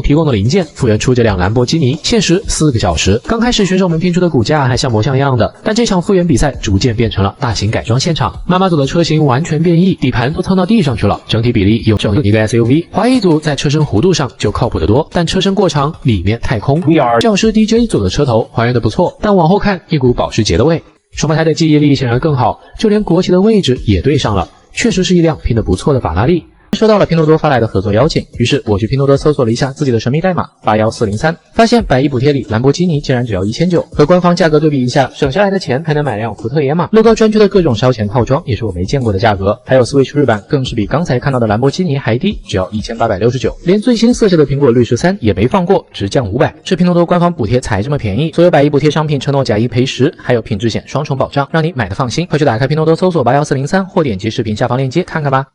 提供的零件复原出这辆兰博基尼，限时4个小时。刚开始选手们拼出的骨架还像模像样的，但这场复原比赛逐渐变成了大型改装现场。妈妈组的车型完全变异，底盘都蹭到地上去了，整体比例有整一个 SUV。华裔组在车身弧度上就靠谱得多，但车身过长，里面太空。教师 DJ 组的车头还原的不错，但往后看一股保时捷的味。双胞胎的记忆力显然更好，就连国旗的位置也对上了，确实是一辆拼得不错的法拉利。收到了拼多多发来的合作邀请，于是我去拼多多搜索了一下自己的神秘代码81403，发现100亿补贴里兰博基尼竟然只要1900，和官方价格对比一下，省下来的钱还能买辆福特野马。乐高专区的各种烧钱套装也是我没见过的价格，还有 Switch 日版更是比刚才看到的兰博基尼还低，只要1869，连最新色系的苹果绿13也没放过，直降500。是拼多多官方补贴才这么便宜，所有100亿补贴商品承诺假1赔10，还有品质险双重保障，让你买的放心。快去打开拼多多搜索81403或点击视频下方链接看看吧。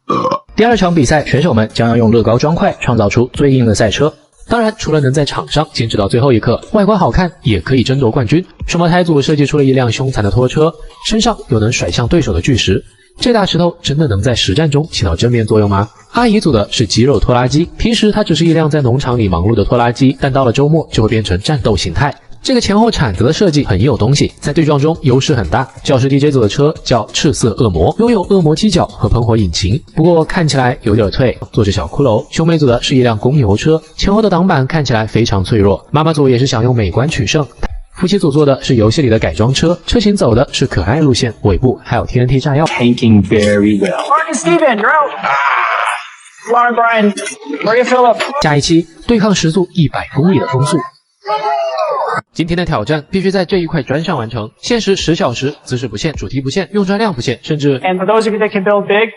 第二场比赛，选手们将要用乐高砖块创造出最硬的赛车。当然，除了能在场上坚持到最后一刻，外观好看也可以争夺冠军。双胞胎组设计出了一辆凶残的拖车，身上有能甩向对手的巨石。这大石头真的能在实战中起到正面作用吗？阿姨组的是肌肉拖拉机，平时它只是一辆在农场里忙碌的拖拉机，但到了周末就会变成战斗形态。这个前后铲子的设计很有东西，在对撞中优势很大。教师 DJ 组的车叫赤色恶魔，拥有恶魔犄角和喷火引擎，不过看起来有点脆，坐着小骷髅。兄妹组的是一辆公牛车，前后的挡板看起来非常脆弱。妈妈组也是想用美观取胜。夫妻组做的是游戏里的改装车，车型走的是可爱路线，尾部还有 TNT 炸药。Painting very well. Mark and Steven, you're out. Lauren, Brian, Maria Phillip. 下一期对抗时速100公里的风速。今天的挑战必须在这一块砖上完成，限时10小时，姿势不限，主题不限，用砖量不限，甚至 And for those of you that can build big,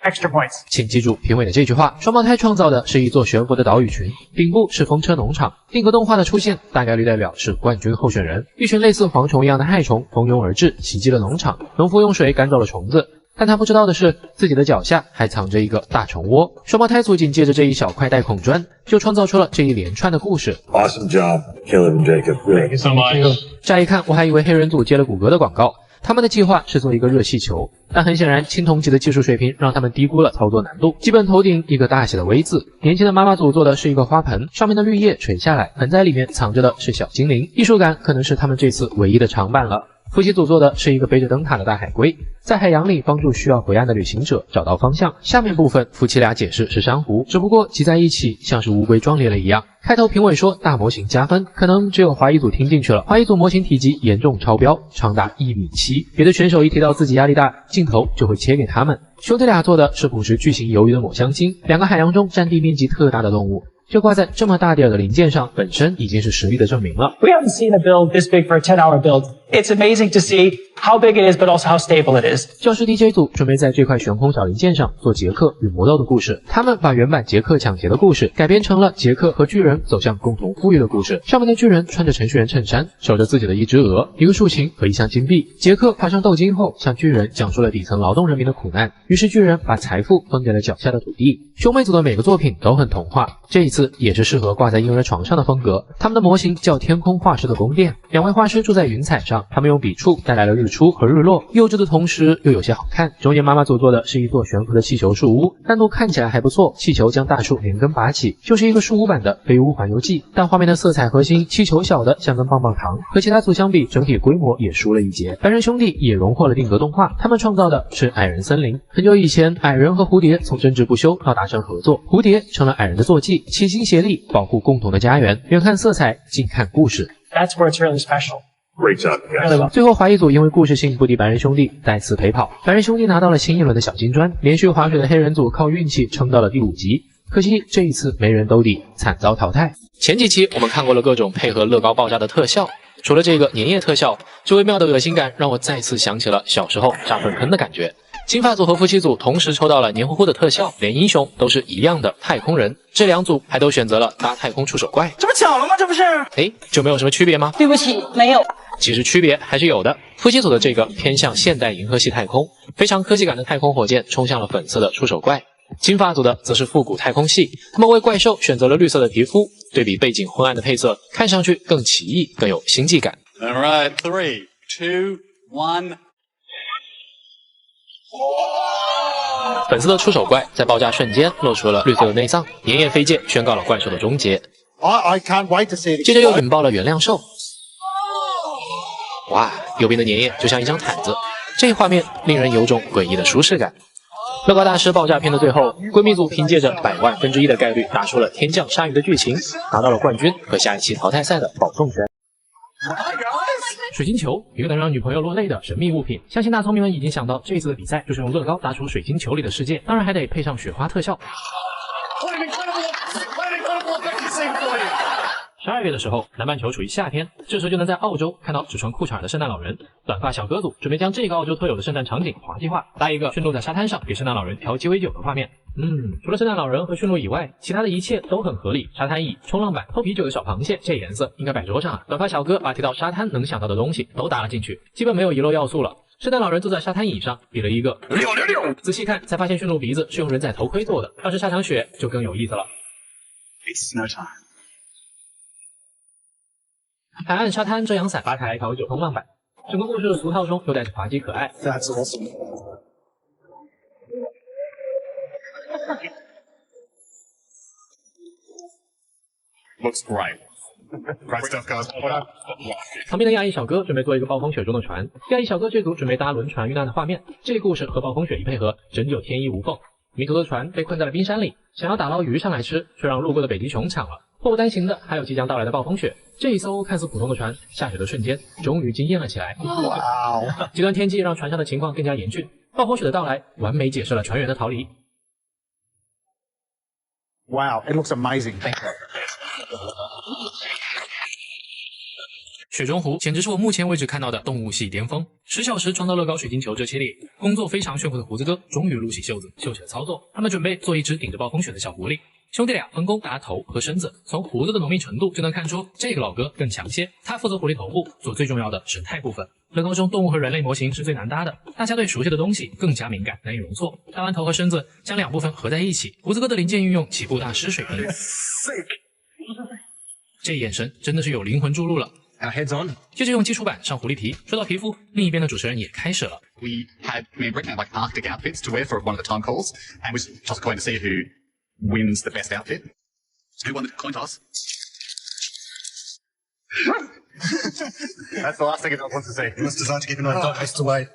extra points. 请记住评委的这句话，双胞胎创造的是一座悬浮的岛屿群，顶部是风车农场，定格动画的出现大概率代表是冠军候选人。一群类似蝗虫一样的害虫蜂拥而至，袭击了农场，农夫用水赶走了虫子。但他不知道的是，自己的脚下还藏着一个大虫窝。双胞胎组紧接着这一小块带孔砖，就创造出了这一连串的故事。Awesome job, Caleb and Jacob. Thank you so much. 乍一看，我还以为黑人组接了谷歌的广告。他们的计划是做一个热气球，但很显然，青铜级的技术水平让他们低估了操作难度。基本头顶一个大写的 V 字，年轻的妈妈组做的是一个花盆，上面的绿叶垂下来，盆栽里面藏着的是小精灵，艺术感可能是他们这次唯一的长板了。夫妻组做的是一个背着灯塔的大海龟，在海洋里帮助需要回岸的旅行者找到方向。下面部分夫妻俩解释是珊瑚，只不过集在一起像是乌龟撞裂了一样。开头评委说大模型加分，可能只有华裔组听进去了。华裔组模型体积严重超标，长达1.7米，别的选手一提到自己压力大，镜头就会切给他们。兄弟俩做的是捕食巨型鱿鱼的抹香鲸，两个海洋中占地面积特大的动物。就挂在这么大点的零件上，本身已经是实力的证明了。We haven't seen a build this big for a $10 build. It's amazing to see how big it is, but also how stable it is. 教师 DJ 组准备在这块悬空小零件上做杰克与魔豆的故事。他们把原版杰克抢劫的故事改编成了杰克和巨人走向共同富裕的故事。上面的巨人穿着程序员衬衫，守着自己的一只鹅、一个竖琴和一箱金币。杰克爬上斗金后，向巨人讲述了底层劳动人民的苦难。于是巨人把财富分给了脚下的土地。兄妹组的每个作品都很童话，这一次也是适合挂在婴儿床上的风格。他们的模型叫天空画师的宫殿，两位画师住在云彩上，他们用笔触带来了日出和日落，幼稚的同时又有些好看。中间妈妈组做的是一座悬浮的气球树屋，单独看起来还不错，气球将大树连根拔起，就是一个树屋版的飞屋环游记。但画面的色彩核心，气球小的像根棒棒糖，和其他组相比，整体规模也输了一截。白人兄弟也荣获了定格动画，他们创造的是矮人森林。很久以前，矮人和蝴蝶从争执不休到达成合作，蝴蝶成了矮人的坐骑，齐心协力保护共同的家园。远看色彩，近看故事。 That's where it's really special. Great job, guys. 最后华裔组因为故事性不敌白人兄弟，再次陪跑。白人兄弟拿到了新一轮的小金砖，连续划水的黑人组靠运气撑到了第5级。可惜这一次没人兜底，惨遭淘汰。前几期我们看过了各种配合乐高爆炸的特效，除了这个粘液特效，这微妙的恶心感让我再次想起了小时候炸粪坑的感觉。金发组和夫妻组同时抽到了黏糊糊的特效，连英雄都是一样的太空人。这两组还都选择了搭太空触手怪，这不巧了吗？这不是？就没有什么区别吗？对不起，没有。其实区别还是有的。夫妻组的这个偏向现代银河系太空，非常科技感的太空火箭冲向了粉色的触手怪。金发组的则是复古太空系，他们为怪兽选择了绿色的皮肤，对比背景昏暗的配色，看上去更奇异，更有星际感。All right, 3, 2, 1. 粉色的触手怪在爆炸瞬间露出了绿色的内脏，粘液飞溅宣告了怪兽的终结。I can't wait to see it. 接着又引爆了原谅兽。哇，右边的粘液就像一张毯子，这画面令人有种诡异的舒适感。乐高大师爆炸片的最后，闺蜜组凭借着100万分之一的概率打出了天降鲨鱼的剧情，拿到了冠军和下一期淘汰赛的保送权。水晶球，一个能让女朋友落泪的神秘物品，相信大聪明们已经想到这次的比赛就是用乐高打出水晶球里的世界，当然还得配上雪花特效。12月的时候，南半球处于夏天，这时就能在澳洲看到只穿裤衩的圣诞老人。短发小哥组准备将这个澳洲特有的圣诞场景滑稽化，来一个驯鹿在沙滩上给圣诞老人调鸡尾酒的画面。除了圣诞老人和驯鹿以外，其他的一切都很合理。沙滩椅、冲浪板、偷啤酒的小螃蟹，这颜色应该摆桌上啊。短发小哥把提到沙滩能想到的东西都搭了进去，基本没有遗漏要素了。圣诞老人坐在沙滩椅上，比了一个666，仔细看才发现驯鹿鼻子是用人仔头盔做的，要是下场雪就更有意思了。It's snow time. 海岸沙滩遮阳伞、吧台调酒冲浪板，整个故事的俗套中又带着滑稽可爱。That's awesome. Looks great. Great stuff, guys. 旁边的亚裔小哥准备做一个暴风雪中的船，亚裔小哥这组准备搭轮船遇难的画面。这个故事和暴风雪一配合，真就天衣无缝。迷途的船被困在了冰山里，想要打捞鱼上来吃，却让路过的北极熊抢了。祸不单行的还有即将到来的暴风雪。这一艘看似普通的船，下雪的瞬间终于惊艳了起来。Wow. 极端天气让船上的情况更加严峻，暴风雪的到来完美解释了船员的逃离。Wow, it looks amazing. 雪中湖简直是我目前为止看到的动物系巅峰，10小时装到乐高水晶球这期里，工作非常炫酷的胡子哥终于撸起袖子秀起了操作。他们准备做一只顶着暴风雪的小狐狸，兄弟俩分工搭头和身子，从胡子的浓密程度就能看出这个老哥更强些。他负责狐狸头部，做最重要的神态部分。乐高中动物和人类模型是最难搭的，大家对熟悉的东西更加敏感，难以容错。搭完头和身子，将两部分合在一起，胡子哥的零件运用起步大师水平。这眼神真的是有灵魂注入了。Our heads on. 接着用基础板上狐狸皮，说到皮肤，另一边的主持人也开始了。 We had me and Brittany had like Arctic outfits to wear for one of the time calls, and we toss a coin to see who wins the best outfit. Who won the coin toss? That's the last thing a dog wants to see. He was designed to keep an eye on dog has to wait.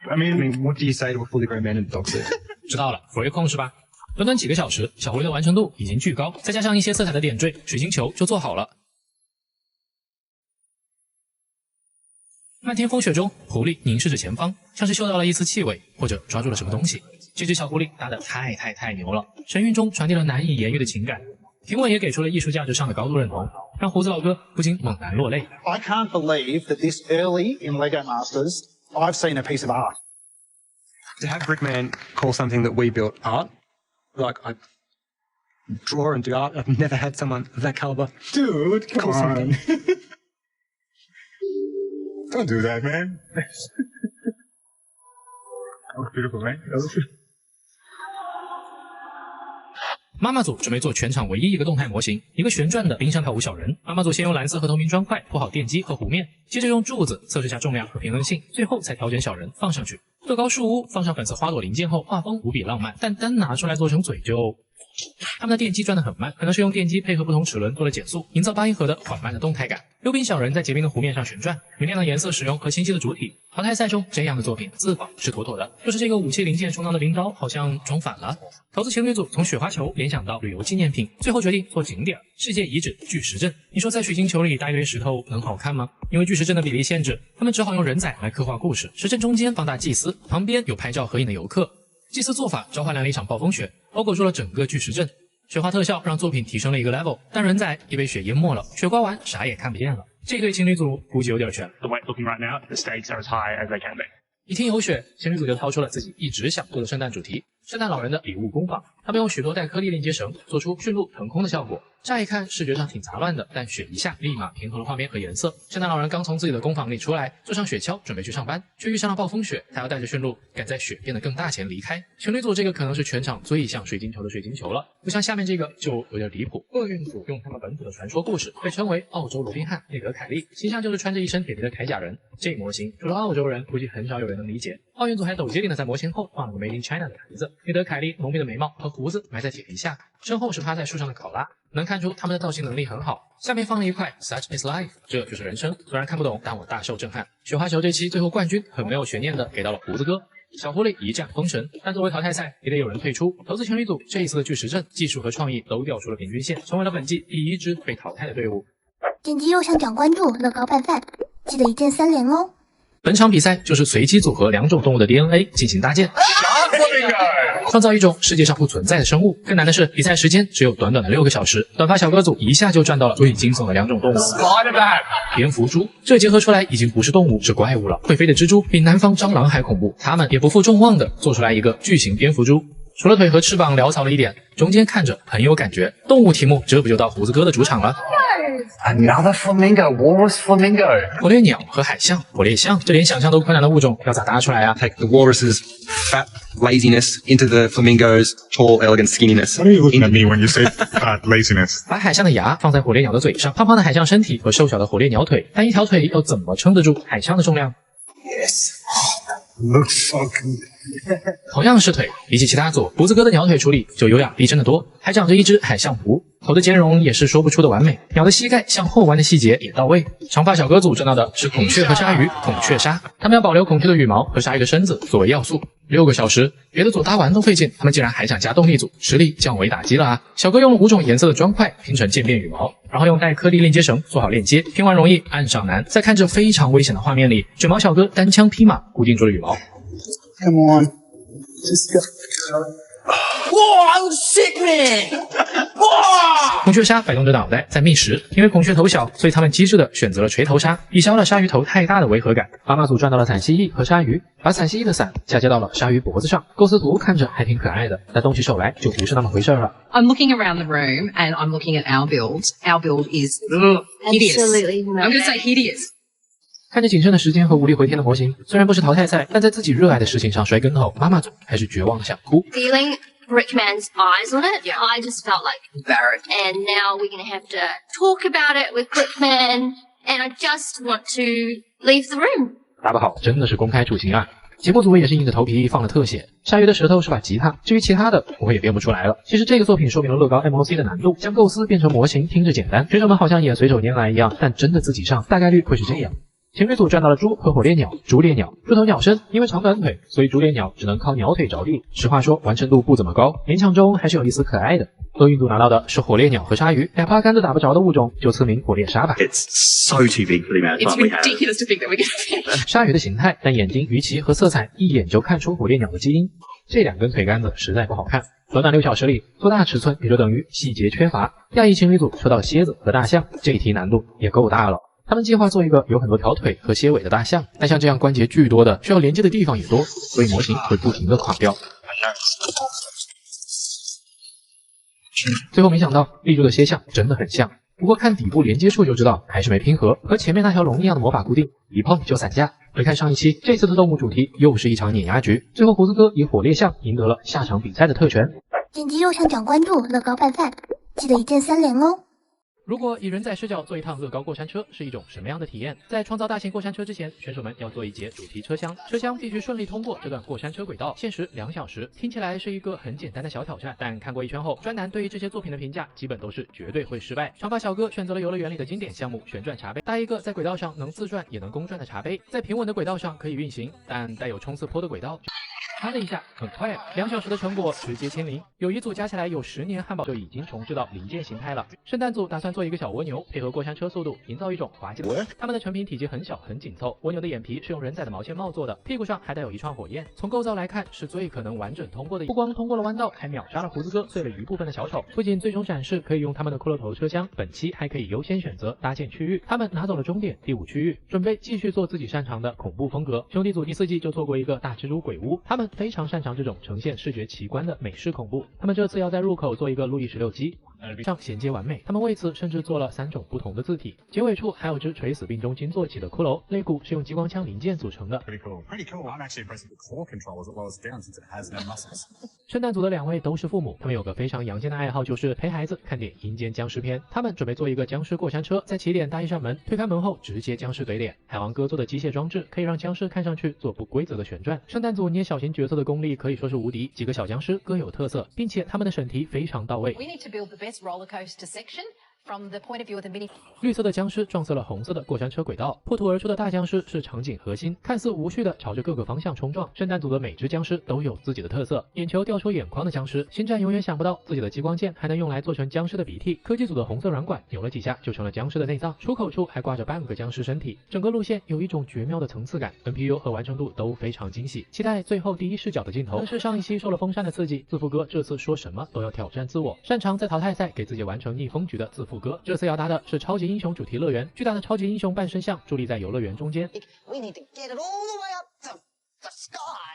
I mean, what do you say to a fully grown man in a dog suit? 知道了，佛爷控是吧？短短几个小时，小狐狸的完成度已经巨高，再加上一些色彩的点缀，水晶球就做好了。漫天风雪中，狐狸凝视着前方，像是嗅到了一丝气味，或者抓住了什么东西。这只小狐狸搭得太牛了，神韵中传递了难以言喻的情感，评委也给出了艺术价值上的高度认同，让胡子老哥不禁猛然落泪。I can't believe that this early in LEGO Masters, I've seen a piece of art. To have Brickman call something that we built art, like I draw and do art, I've never had someone of that caliber. Dude, come on. Don't do that, man. That was beautiful, man. 妈妈组准备做全场唯一一个动态模型，一个旋转的冰上跳舞小人。妈妈组先用蓝色和透明砖块铺好垫基和弧面，接着用柱子测试下重量和平衡性，最后才调整小人放上去。乐高树屋放上粉色花朵零件后，画风无比浪漫，但单拿出来做成嘴就……他们的电机转得很慢，可能是用电机配合不同齿轮做了减速，营造8音盒的缓慢的动态感。溜冰小人在结冰的湖面上旋转，明亮的颜色使用和清晰的主体。淘汰赛中这样的作品自保是妥妥的，就是这个武器零件充当的冰刀好像装反了。投资情侣组从雪花球联想到旅游纪念品，最后决定做景点世界遗址巨石阵。你说在水晶球里搭一堆石头能好看吗？因为巨石阵的比例限制，他们只好用人仔来刻画故事。石阵中间放大祭司，旁边有拍照合影的游客。祭司做法召唤来了一场暴风雪，logo住了整个巨石阵。雪花特效让作品提升了一个 level， 但人仔也被雪淹没了，雪刮完啥也看不见了。这对情侣组估计有点悬。 The way it's looking right now, the stakes are as high as they can be. 一听有雪，情侣组就掏出了自己一直想做的圣诞主题——圣诞老人的礼物工坊。他们用许多带颗粒链接绳做出驯鹿腾空的效果，乍一看视觉上挺杂乱的，但雪一下立马平衡了画面和颜色。圣诞老人刚从自己的工坊里出来，坐上雪橇准备去上班，却遇上了暴风雪，他要带着驯鹿赶在雪变得更大前离开。情侣组这个可能是全场最像水晶球的水晶球了，不像下面这个就有点离谱。厄运组用他们本土的传说故事，被称为澳洲罗宾汉、内德凯利，形象就是穿着一身铁皮的铠甲人。这模型除了澳洲人，估计很少有人能理解。奥运组还抖机灵的在模型后放了个 Made in China 的牌子，尼德凯利浓密的眉毛和胡子埋在铁皮下，身后是趴在树上的考拉，能看出他们的造型能力很好。下面放了一块 Such is life， 这就是人生。虽然看不懂，但我大受震撼。雪花球这期最后冠军很没有悬念的给到了胡子哥。小狐狸一战封神，但作为淘汰赛也得有人退出。投资情侣组这一次的巨石阵技术和创意都掉出了平均线，成为了本季第一支被淘汰的队伍。点击右上角关注乐高拌饭，记得一键3连哦。本场比赛就是随机组合2种动物的 DNA 进行搭建，创造一种世界上不存在的生物。更难的是，比赛时间只有短短的6个小时，短发小哥组一下就赚到了最惊悚的2种动物。蝙蝠猪，这结合出来已经不是动物，是怪物了。会飞的蜘蛛比南方蟑螂还恐怖，他们也不负众望的做出来一个巨型蝙蝠猪。除了腿和翅膀潦草了一点，中间看着很有感觉。动物题目这不就到胡子哥的主场了。Another flamingo, walrus flamingo. 火烈鸟和海象，火烈象，这连想象都困难的物种要咋搭出来啊？ Take the walrus's fat laziness into the flamingo's tall, elegant skinniness. What are you looking at me when you say fat laziness? 把海象的牙放在火烈鸟的嘴上，胖胖的海象身体和瘦小的火烈鸟腿，但一条腿要怎么撑得住海象的重量？ Yes. Looks so good. 同样是腿，比起其他组，胡子哥的鸟腿处理就优雅逼真的多，还长着一只海象蹼，头的兼容也是说不出的完美，鸟的膝盖向后弯的细节也到位。长发小哥组争到的是孔雀和鲨鱼，孔雀鲨，他们要保留孔雀的羽毛和鲨鱼的身子作为要素。6个小时，别的组搭完都费劲，他们竟然还想加动力组，实力降维打击了啊！小哥用了5种颜色的砖块拼成渐变羽毛，然后用带颗粒链接绳做好链接，拼完容易，按上难。在看着非常危险的画面里，卷毛小哥单枪匹马固定住了羽毛。Come on. Just go. Whoa, I'm sick, man. Whoa! 孔雀鲨摆动着脑袋在觅食，因为孔雀头小，所以他们机智的选择了锤头鲨，抵消了鲨鱼头太大的违和感。妈妈组赚到了伞蜥蜴和鲨鱼，把伞蜥蜴的伞嫁接到了鲨鱼脖子上，构思图看着还挺可爱的，但动起手来就不是那么回事了。I'm looking around the room and I'm looking at our build. Our build is hideous. Absolutely no I'm going to say hideous. 看着仅剩的时间和无力回天的模型，虽然不是淘汰赛，但在自己热爱的事情上摔跟头，妈妈组还是绝望的想哭。 Feeling Brickman's eyes on it, I just felt like Barrett. and now we're going to have to talk about it with Brickman, and I just want to leave the room. 打不好真的是公开处刑啊！节目组也是硬着头皮放了特写，鲨鱼的舌头是把吉他，至于其他的我也编不出来了。其实这个作品说明了乐高 MOC 的难度，将构思变成模型听着简单，选手们好像也随手拈来一样，但真的自己上大概率会是这样。情侣组赚到了猪和火烈鸟，猪烈鸟，猪头鸟身，因为长短腿，所以猪烈鸟只能靠鸟腿着地。实话说，完成度不怎么高，勉强中还是有一丝可爱的。厄运组拿到的是火烈鸟和鲨鱼，俩八竿子打不着的物种，就赐名火烈鲨吧。 It's so too big for the amount of It's time we have. ridiculous to think that we're going to finish. 鲨鱼的形态，但眼睛、鱼鳍和色彩一眼就看出火烈鸟的基因。这2根腿杆子实在不好看。短短6小时里做大尺寸，也就等于细节缺乏。亚裔情侣组抽到了蝎子和大象，这一题难度也够大了。他们计划做一个有很多条腿和蝎尾的大象，但像这样关节巨多的，需要连接的地方也多，所以模型会不停的垮掉。最后没想到立住的蝎象真的很像，不过看底部连接处就知道还是没拼合，和前面那条龙一样的魔法固定，一碰就散架。回看上一期，这次的动物主题又是一场碾压局，最后胡子哥以火烈象赢得了下场比赛的特权。点击右上角关注乐高拌饭，记得一键3连哦。如果以人仔视角做一趟乐高过山车是一种什么样的体验？在创造大型过山车之前，选手们要做一节主题车厢，车厢必须顺利通过这段过山车轨道，限时2小时。听起来是一个很简单的小挑战，但看过一圈后，专男对于这些作品的评价基本都是绝对会失败。长发小哥选择了游乐园里的经典项目旋转茶杯，搭一个在轨道上能自转也能公转的茶杯，在平稳的轨道上可以运行，但带有冲刺坡的轨道。啪的一下，很快，2小时的成果直接亲临。有一组加起来有10年汉堡就已经重置到零件形态了。圣诞组打算做一个小蜗牛，配合过山车速度，营造一种滑稽的。它们的成品体积很小很紧凑，蜗牛的眼皮是用人仔的毛线帽做的，屁股上还带有一串火焰。从构造来看，是最可能完整通过的。不光通过了弯道，还秒杀了胡子哥，碎了一部分的小丑。不仅最终展示可以用他们的骷髅头车厢，本期还可以优先选择搭建区域。他们拿走了终点第5区域，准备继续做自己擅长的恐怖风格。兄弟组第4季就做过一个大蜘蛛鬼屋，他们非常擅长这种呈现视觉奇观的美式恐怖。他们这次要在入口做一个路易16机，上衔接完美。他们为此甚至做了3种不同的字体，结尾处还有只垂死病中惊坐起的骷髅，肋骨是用激光枪零件组成的。Pretty cool. Pretty cool. I'm actually impressed with the core control as well as down since it has no muscles. 圣诞组的2位都是父母，他们有个非常阳间的爱好，就是陪孩子看点阴间僵尸片。他们准备做一个僵尸过山车，在起点搭一扇门，推开门后直接僵尸怼脸。海王哥做的机械装置可以让僵尸看上去做不规则的旋转。圣诞组捏小型角色的功力可以说是无敌，几个小僵尸各有特色，并且他们的审题非常到位。 We need to build the best roller coaster section. From the point of view of the mini， 绿色的僵尸撞碎了红色的过山车轨道，破土而出的大僵尸是场景核心，看似无序的朝着各个方向冲撞。圣诞组的每只僵尸都有自己的特色，眼球掉出眼眶的僵尸，星战永远想不到自己的激光剑还能用来做成僵尸的鼻涕。科技组的红色软管扭了几下就成了僵尸的内脏，出口处还挂着半个僵尸身体，整个路线有一种绝妙的层次感 ，NPU 和完成度都非常惊喜。期待最后第一视角的镜头。但是上一期受了风扇的刺激，自负哥这次说什么都要挑战自我，擅长在淘汰赛给自己完成逆风局的自负哥，这次要搭的是超级英雄主题乐园，巨大的超级英雄半身像伫立在游乐园中间。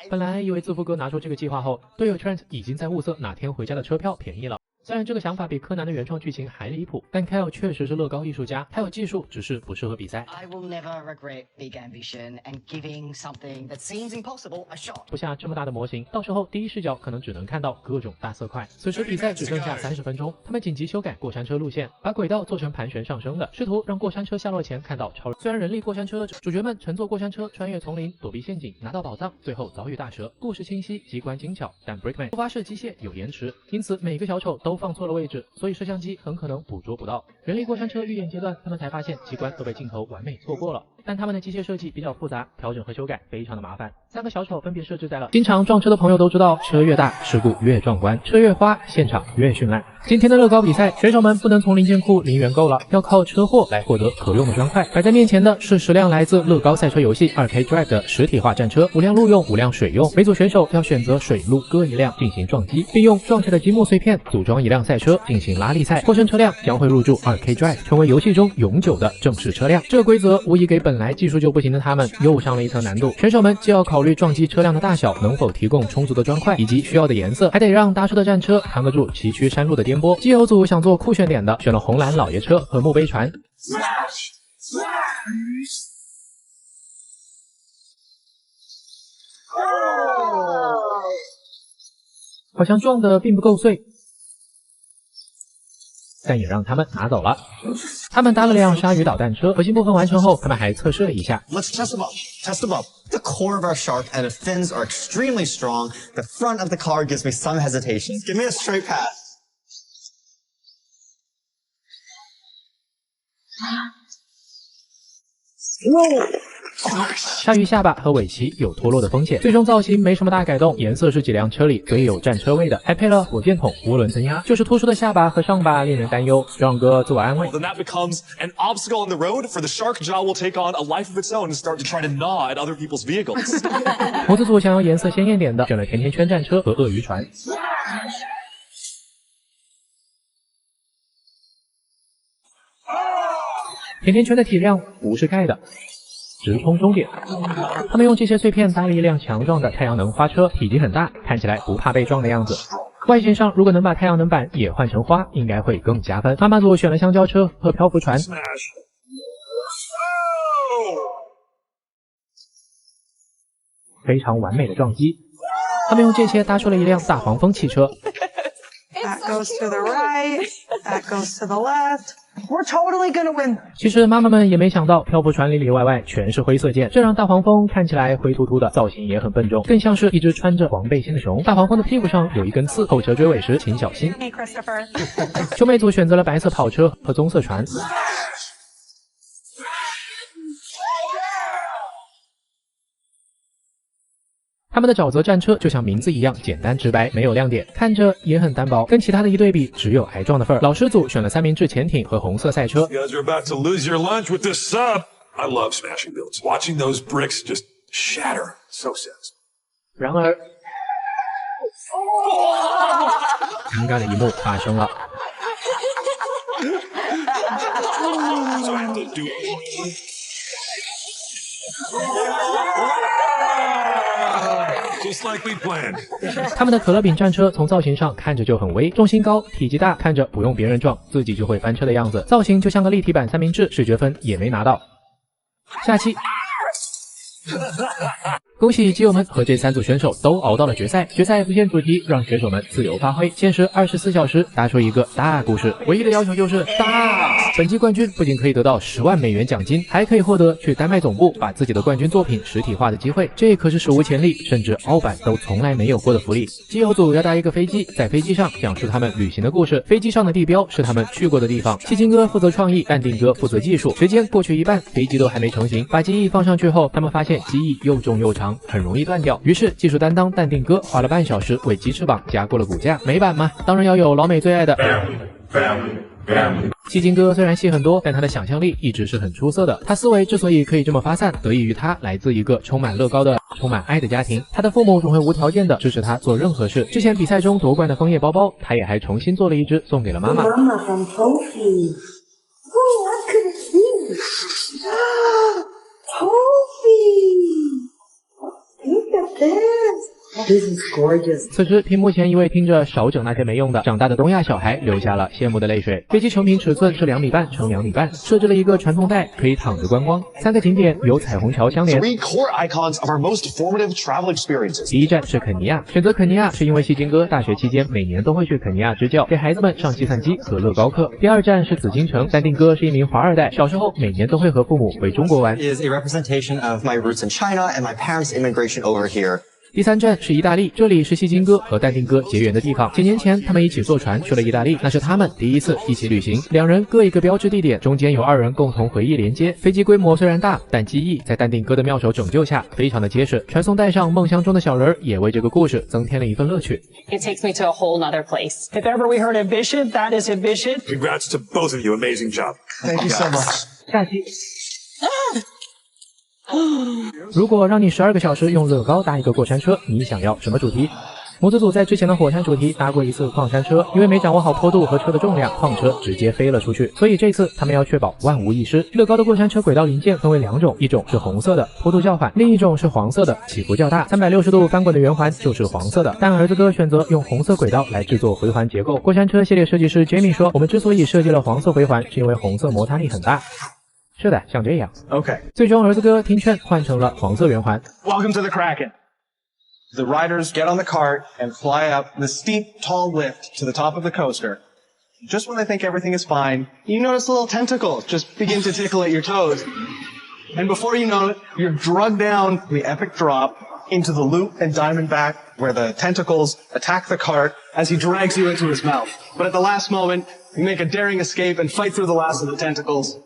本来以为自负哥拿出这个计划后，队友 Trent 已经在物色哪天回家的车票便宜了。虽然这个想法比柯南的原创剧情还离谱，但 Kyle 确实是乐高艺术家，他有技术，只是不适合比赛。I will never regret big ambition and giving something that seems impossible a shot. 不下这么大的模型，到时候第一视角可能只能看到各种大色块。此时比赛只剩下30分钟，他们紧急修改过山车路线，把轨道做成盘旋上升的，试图让过山车下落前看到超人。虽然人力过山车主角们乘坐过山车穿越丛林，躲避陷阱，拿到宝藏，最后遭遇大蛇。故事清晰，机关精巧，但 Brickman 突发式机械有延迟，因此每个小丑都放错了位置，所以摄像机很可能捕捉不到。人力过山车预演阶段，他们才发现机关都被镜头完美错过了。但他们的机械设计比较复杂，调整和修改非常的麻烦。3个小丑分别设置在了经常撞车的朋友都知道，车越大事故越壮观，车越花现场越绚烂。今天的乐高比赛，选手们不能从零件库零元购了，要靠车祸来获得可用的砖块。摆在面前的是10辆来自乐高赛车游戏 2K Drive 的实体化战车，5辆陆用，5辆水用。每组选手要选择水陆各1辆进行撞击，并用撞下的积木碎片组装1辆赛车进行拉力赛。获胜车辆将会入驻 2K Drive， 成为游戏中永久的正式车辆。这个规则无疑给本来技术就不行的他们又上了一层难度。选手们既要考虑撞击车辆的大小能否提供充足的砖块以及需要的颜色，还得让搭车的战车扛得住崎岖山路的颠簸。机油组想做酷炫点的，选了红蓝老爷车和墓碑船。好像撞得并不够碎，但也让他们拿走了。他们搭了辆鲨鱼导弹车，核心部分完成后，他们还测试了一下。Let's test them up. Test them up. The core of our shark and its fins are extremely strong. The front of the car gives me some hesitation. Give me a straight pass. 鲨鱼下巴和尾鳍有脱落的风险，最终造型没什么大改动，颜色是几辆车里最有战车味的，还配了火箭筒、涡轮增压。就是突出的下巴和上巴令人担忧，让哥自我安慰。 Then that becomes an obstacle in the road for the shark jaw will take on a life of its own and start to try to gnaw at other people's vehicles. 模子组想要颜色鲜艳点的，选了甜甜圈战车和鳄鱼船。甜甜圈的体量不是盖的，直冲终点。他们用这些碎片搭了一辆强壮的太阳能花车，体积很大，看起来不怕被撞的样子。外形上如果能把太阳能板也换成花，应该会更加分。妈妈组选了香蕉车和漂浮船。非常完美的撞击。他们用这些搭出了一辆大黄蜂汽车。That goes to the right. That goes to the left. We're totally gonna win. 其实妈妈们也没想到，漂浮船里里外外全是灰色键，这让大黄蜂看起来灰秃秃的，造型也很笨重，更像是一只穿着黄背心的熊。大黄蜂的屁股上有一根刺，后车追尾时请小心。Hey, Christopher. 兄妹组选择了白色跑车和棕色船。他们的沼泽战车就像名字一样简单直白，没有亮点，看着也很单薄，跟其他的一对比，只有挨撞的份儿。老师组选了三明治潜艇和红色赛车。 You guys are about to lose your lunch with this sub. I love smashing builds. Watching those bricks just shatter. So satisfying. 然而，尴尬的一幕发生了。So I have to do Just like we planned. 他们的可乐饼战车从造型上看着就很威，重心高，体积大，看着不用别人撞自己就会翻车的样子，造型就像个立体版三明治，视觉分也没拿到。下期。恭喜基友们和这3组选手都熬到了决赛。决赛不限主题，让选手们自由发挥，限时24小时搭出一个大故事。唯一的要求就是大。本季冠军不仅可以得到10万美元奖金，还可以获得去丹麦总部把自己的冠军作品实体化的机会，这可是史无前例，甚至澳版都从来没有过的福利。基友组要搭一个飞机，在飞机上讲述他们旅行的故事。飞机上的地标是他们去过的地方。戏精哥负责创意，淡定哥负责技术。时间过去一半，飞机都还没成型，把机翼放上去后，他们发现机翼又重又长，很容易断掉。于是技术担当淡定哥花了半小时为鸡翅膀加固了骨架。美版嘛，当然要有老美最爱的。戏精哥虽然戏很多，但他的想象力一直是很出色的。他思维之所以可以这么发散，得益于他来自一个充满乐高的、充满爱的家庭。他的父母总会无条件的支持他做任何事。之前比赛中夺冠的枫叶包包，他也还重新做了一只送给了妈妈。This is gorgeous. 此时，屏幕前一位听着少整那些没用的长大的东亚小孩流下了羡慕的泪水。飞机成品尺寸是2米半乘2米半，设置了一个传送带，可以躺着观光。3个景点由彩虹桥相连。Three core icons of our most formative travel experiences. 第一站是肯尼亚，选择肯尼亚是因为戏精哥大学期间每年都会去肯尼亚支教，给孩子们上计算机和乐高课。第二站是紫禁城，淡定哥是一名华二代，小时候每年都会和父母回中国玩。 Is a representation of my roots in China and my parents' immigration over here. 第3站是意大利，这里是戏精哥和淡定哥结缘的地方。几年前，他们一起坐船去了意大利，那是他们第一次一起旅行。2人各一个标志地点，中间有2人共同回忆连接。飞机规模虽然大，但机翼在淡定哥的妙手拯救下非常的结实。传送带上梦乡中的小人也为这个故事增添了一份乐趣。 It takes me to a whole nother place. If ever we heard ambition, that is ambition. Congrats to both of you. Amazing job. Thank you so much. 下期。如果让你12个小时用乐高搭一个过山车，你想要什么主题？模子组在之前的火山主题搭过一次矿山车，因为没掌握好坡度和车的重量，矿车直接飞了出去。所以这次他们要确保万无一失。乐高的过山车轨道零件分为2种，一种是红色的，坡度较缓；另一种是黄色的，起伏较大，360度翻滚的圆环就是黄色的。但儿子哥选择用红色轨道来制作回环结构。过山车系列设计师 Jamie 说：“我们之所以设计了黄色回环，是因为红色摩擦力很大。” 是的，像这样。Okay. 最终儿子哥听劝换成了黄色圆环。 Welcome to the Kraken. The riders get on the cart and fly up the steep, tall lift to the top of the coaster. Just when they think everything is fine, you notice little tentacles just begin to tickle at your toes. And before you know it, you're drugged down the epic drop into the loop and diamond back where the tentacles attack the cart as he drags you into his mouth. But at the last moment, you make a daring escape and fight through the last of the tentacles.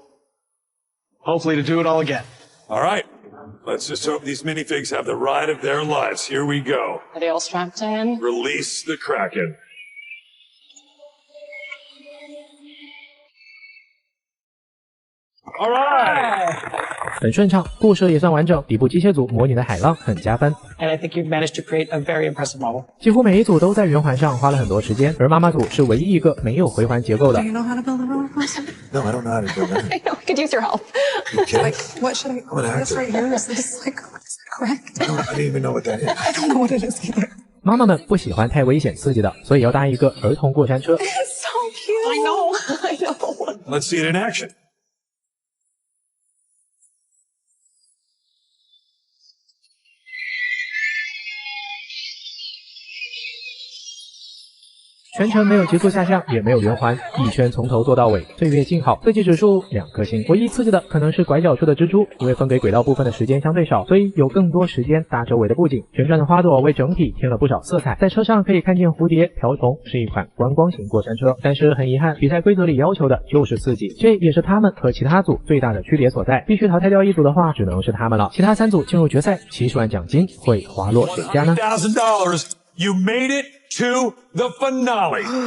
Hopefully to do it all again. All right. Let's just hope these minifigs have the ride of their lives. Here we go. Are they all strapped in? Release the Kraken. All right. 很顺畅，故事也算完整。底部机械组模拟的海浪很加分。 And I think you've managed to create a very impressive model. 几乎每一组都在圆环上花了很多时间，而妈妈组是唯一一个没有回环结构的。 Do you know how to build a roller coaster? No, I don't know how to do that. I know, I could use your help. Okay. Like, what should I? I'm an actor. This right here is this like correct? I didn't even know what that is. I don't know what it is either. 妈妈们不喜欢太危险刺激的，所以要搭一个儿童过山车。 It's so cute. I know. I know. Let's see it in action. 全程没有急速下降，也没有圆环，一圈从头做到尾，岁月静好，刺激指数2颗星。唯一刺激的可能是拐角处的蜘蛛，因为分给轨道部分的时间相对少，所以有更多时间搭周围的布景。旋转的花朵为整体添了不少色彩，在车上可以看见蝴蝶、瓢虫，是一款观光型过山车。但是很遗憾，比赛规则里要求的就是刺激，这也是他们和其他组最大的区别所在。必须淘汰掉一组的话，只能是他们了。其他3组进入决赛，70万奖金会滑落谁家呢？ $1,000. You made it to the finale.